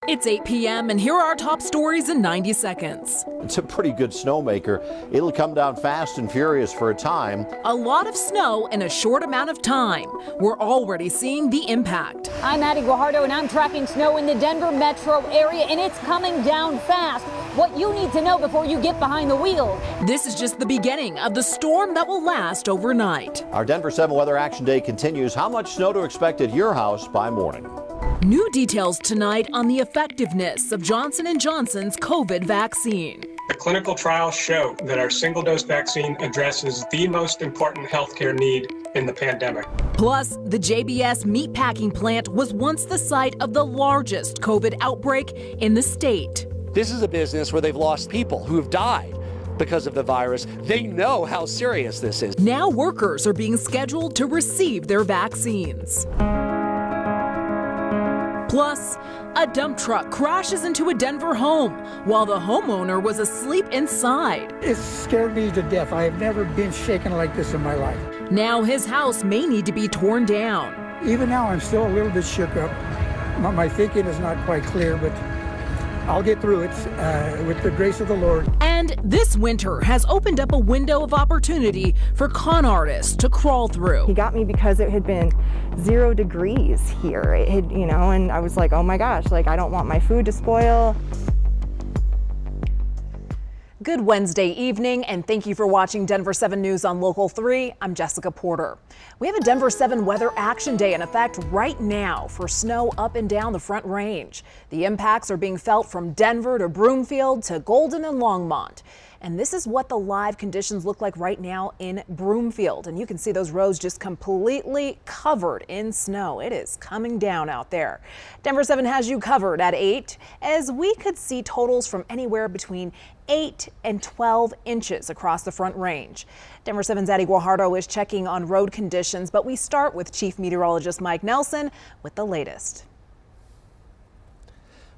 It's 8 p.m. and here are our top stories in 90 seconds. It's a pretty good snowmaker. It'll come down fast and furious for a time. A lot of snow in a short amount of time. We're already seeing the impact. I'm Addie Guajardo and I'm tracking snow in the Denver metro area, and it's coming down fast. What you need to know before you get behind the wheel. This is just the beginning of the storm that will last overnight. Our Denver7 Weather Action Day continues. How much snow to expect at your house by morning? New details tonight on the effectiveness of Johnson & Johnson's COVID vaccine. The clinical trials show that our single-dose vaccine addresses the most important healthcare need in the pandemic. Plus, the JBS meatpacking plant was once the site of the largest COVID outbreak in the state. This is a business where they've lost people who have died because of the virus. They know how serious this is. Now workers are being scheduled to receive their vaccines. Plus, a dump truck crashes into a Denver home while the homeowner was asleep inside. It scared me to death. I have never been shaken like this in my life. Now his house may need to be torn down. Even now, I'm still a little bit shook up. My thinking is not quite clear, but I'll get through it with the grace of the Lord. And this winter has opened up a window of opportunity for con artists to crawl through. He got me because it had been 0 degrees here. It had, and I was like, oh my gosh, I don't want my food to spoil. Good Wednesday evening, and thank you for watching Denver 7 News on Local 3. I'm Jessica Porter. We have a Denver 7 Weather Action Day in effect right now for snow up and down the Front Range. The impacts are being felt from Denver to Broomfield to Golden and Longmont. And this is what the live conditions look like right now in Broomfield. And you can see those roads just completely covered in snow. It is coming down out there. Denver 7 has you covered at 8, as we could see totals from anywhere between 8 and 12 inches across the Front Range. Denver 7's Addie Guajardo is checking on road conditions, but we start with Chief Meteorologist Mike Nelson with the latest.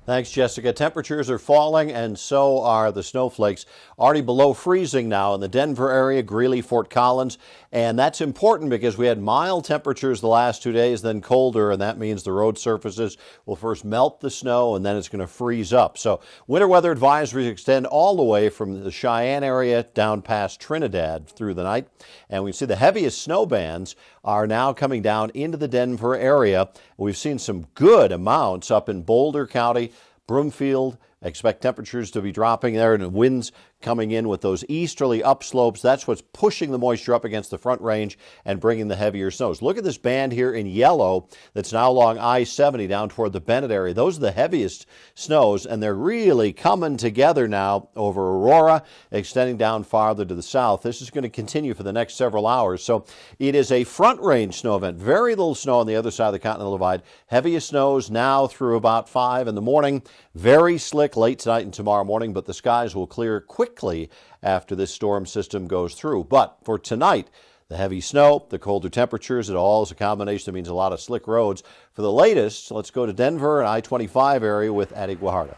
Thanks, Jessica. Temperatures are falling, and so are the snowflakes. Already below freezing now in the Denver area, Greeley, Fort Collins. And that's important because we had mild temperatures the last 2 days, then colder, and that means the road surfaces will first melt the snow, and then it's going to freeze up. So winter weather advisories extend all the way from the Cheyenne area down past Trinidad through the night. And we see the heaviest snow bands are now coming down into the Denver area. We've seen some good amounts up in Boulder County, Broomfield. Expect temperatures to be dropping there and winds coming in with those easterly upslopes. That's what's pushing the moisture up against the Front Range and bringing the heavier snows. Look at this band here in yellow that's now along I-70 down toward the Bennett area. Those are the heaviest snows, and they're really coming together now over Aurora, extending down farther to the south. This is going to continue for the next several hours. So it is a Front Range snow event. Very little snow on the other side of the Continental Divide. Heaviest snows now through about 5 in the morning. Very slick late tonight and tomorrow morning, but the skies will clear quickly after this storm system goes through. But for tonight, the heavy snow, the colder temperatures, it all is a combination that means a lot of slick roads. For the latest, let's go to Denver and I-25 area with Addie Guajardo.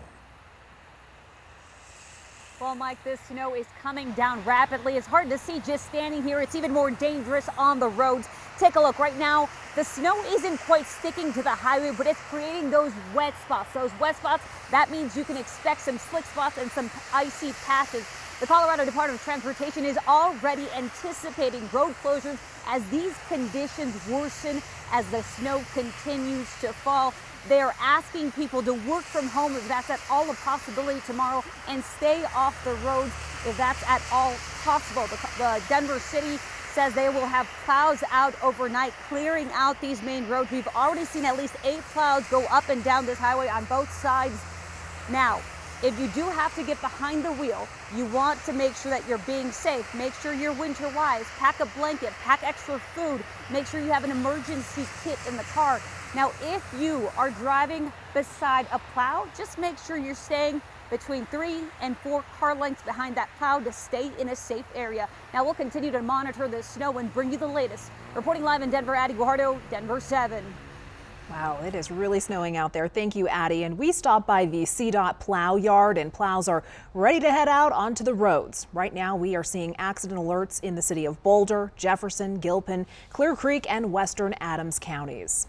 Well, Mike, this snow is coming down rapidly. It's hard to see just standing here. It's even more dangerous on the roads. Take a look right now. The snow isn't quite sticking to the highway, but it's creating those wet spots. Those wet spots, that means you can expect some slick spots and some icy patches. The Colorado Department of Transportation is already anticipating road closures as these conditions worsen as the snow continues to fall. They are asking people to work from home if that's at all a possibility tomorrow, and stay off the roads if that's at all possible. The Denver City says they will have plows out overnight, clearing out these main roads. We've already seen at least 8 plows go up and down this highway on both sides. Now, if you do have to get behind the wheel, you want to make sure that you're being safe. Make sure you're winter wise. Pack a blanket, pack extra food. Make sure you have an emergency kit in the car. Now, if you are driving beside a plow, just make sure you're staying between 3 and 4 car lengths behind that plow to stay in a safe area. Now, we'll continue to monitor the snow and bring you the latest. Reporting live in Denver, Addie Guajardo, Denver 7. Wow, it is really snowing out there. Thank you, Addie. And we stopped by the CDOT plow yard, and plows are ready to head out onto the roads. Right now, we are seeing accident alerts in the city of Boulder, Jefferson, Gilpin, Clear Creek, and western Adams counties.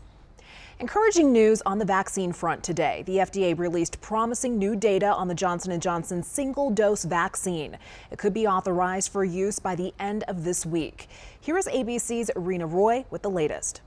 Encouraging news on the vaccine front today. The FDA released promising new data on the Johnson & Johnson single-dose vaccine. It could be authorized for use by the end of this week. Here is ABC's Irina Roy with the latest.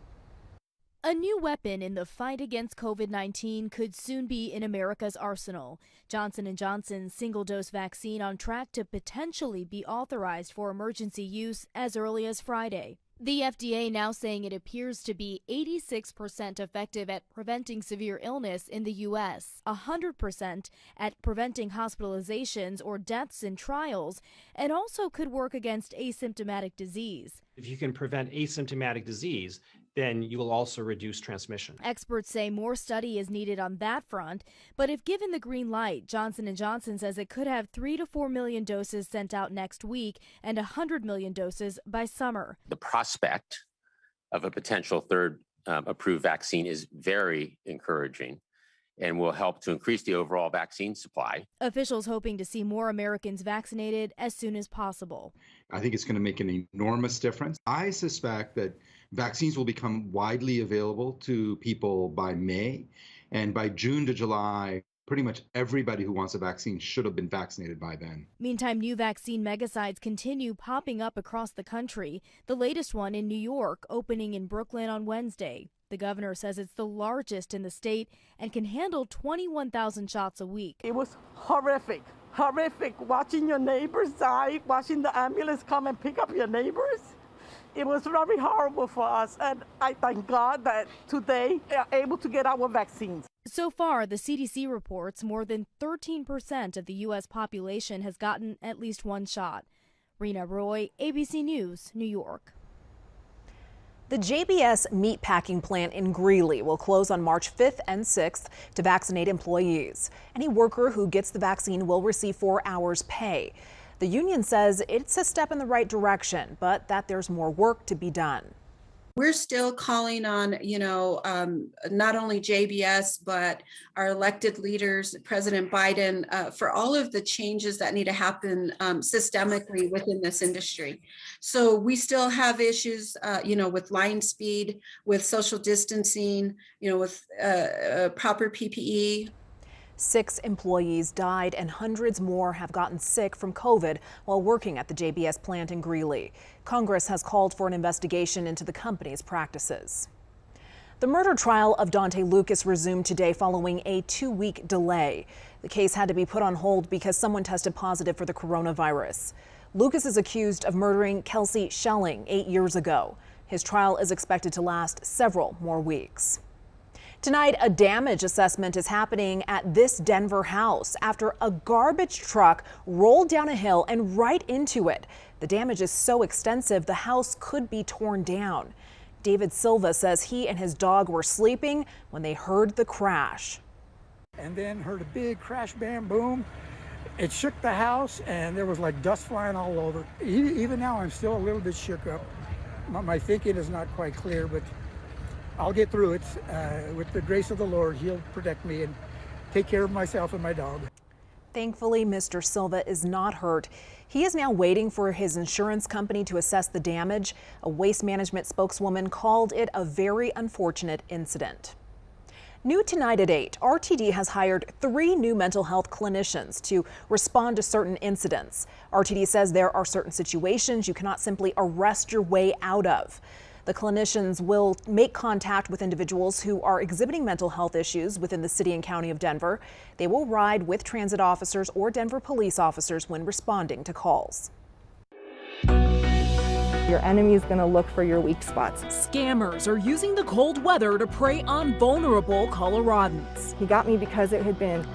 A new weapon in the fight against COVID-19 could soon be in America's arsenal. Johnson & Johnson's single-dose vaccine on track to potentially be authorized for emergency use as early as Friday. The FDA now saying it appears to be 86% effective at preventing severe illness in the U.S., 100% at preventing hospitalizations or deaths in trials, and also could work against asymptomatic disease. If you can prevent asymptomatic disease, then you will also reduce transmission. Experts say more study is needed on that front, but if given the green light, Johnson & Johnson says it could have 3 to 4 million doses sent out next week and 100 million doses by summer. The prospect of a potential third approved vaccine is very encouraging and will help to increase the overall vaccine supply. Officials hoping to see more Americans vaccinated as soon as possible. I think it's going to make an enormous difference. I suspect that vaccines will become widely available to people by May, and by June to July, pretty much everybody who wants a vaccine should have been vaccinated by then. Meantime, new vaccine megasites continue popping up across the country. The latest one in New York, opening in Brooklyn on Wednesday. The governor says it's the largest in the state and can handle 21,000 shots a week. It was horrific watching your neighbors die, watching the ambulance come and pick up your neighbors. It was very horrible for us, and I thank God that today we are able to get our vaccines. So far, the CDC reports more than 13% of the U.S. population has gotten at least one shot. Rena Roy, ABC News, New York. The JBS meatpacking plant in Greeley will close on March 5th and 6th to vaccinate employees. Any worker who gets the vaccine will receive 4 hours pay. The union says it's a step in the right direction, but that there's more work to be done. We're still calling on, not only JBS, but our elected leaders, President Biden, for all of the changes that need to happen systemically within this industry. So we still have issues, with line speed, with social distancing, with proper PPE. 6 employees died and hundreds more have gotten sick from COVID while working at the JBS plant in Greeley. Congress has called for an investigation into the company's practices. The murder trial of Dante Lucas resumed today following a 2-week delay. The case had to be put on hold because someone tested positive for the coronavirus. Lucas is accused of murdering Kelsey Schelling 8 years ago. His trial is expected to last several more weeks. Tonight, a damage assessment is happening at this Denver house after a garbage truck rolled down a hill and right into it. The damage is so extensive, the house could be torn down. David Silva says he and his dog were sleeping when they heard the crash. And then heard a big crash, bam, boom. It shook the house and there was like dust flying all over. Even now, I'm still a little bit shook up. My thinking is not quite clear, but I'll get through it. With the grace of the Lord, He'll protect me and take care of myself and my dog. Thankfully, Mr. Silva is not hurt. He is now waiting for his insurance company to assess the damage. A waste management spokeswoman called it a very unfortunate incident. New tonight at 8, RTD has hired 3 new mental health clinicians to respond to certain incidents. RTD says there are certain situations you cannot simply arrest your way out of. The clinicians will make contact with individuals who are exhibiting mental health issues within the city and county of Denver. They will ride with transit officers or Denver police officers when responding to calls. Your enemy is going to look for your weak spots. Scammers are using the cold weather to prey on vulnerable Coloradans. He got me because it had been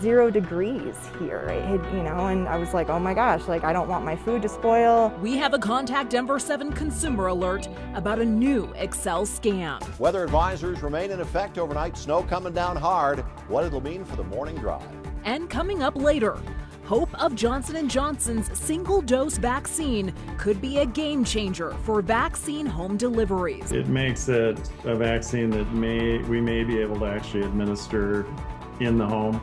0 degrees here. It had, and I was like, oh my gosh, I don't want my food to spoil. We have a Contact Denver7 consumer alert about a new Excel scam. Weather advisors remain in effect overnight. Snow coming down hard. What it'll mean for the morning drive. And coming up later, hope of Johnson & Johnson's single-dose vaccine could be a game changer for vaccine home deliveries. It makes it a vaccine that we may be able to actually administer in the home.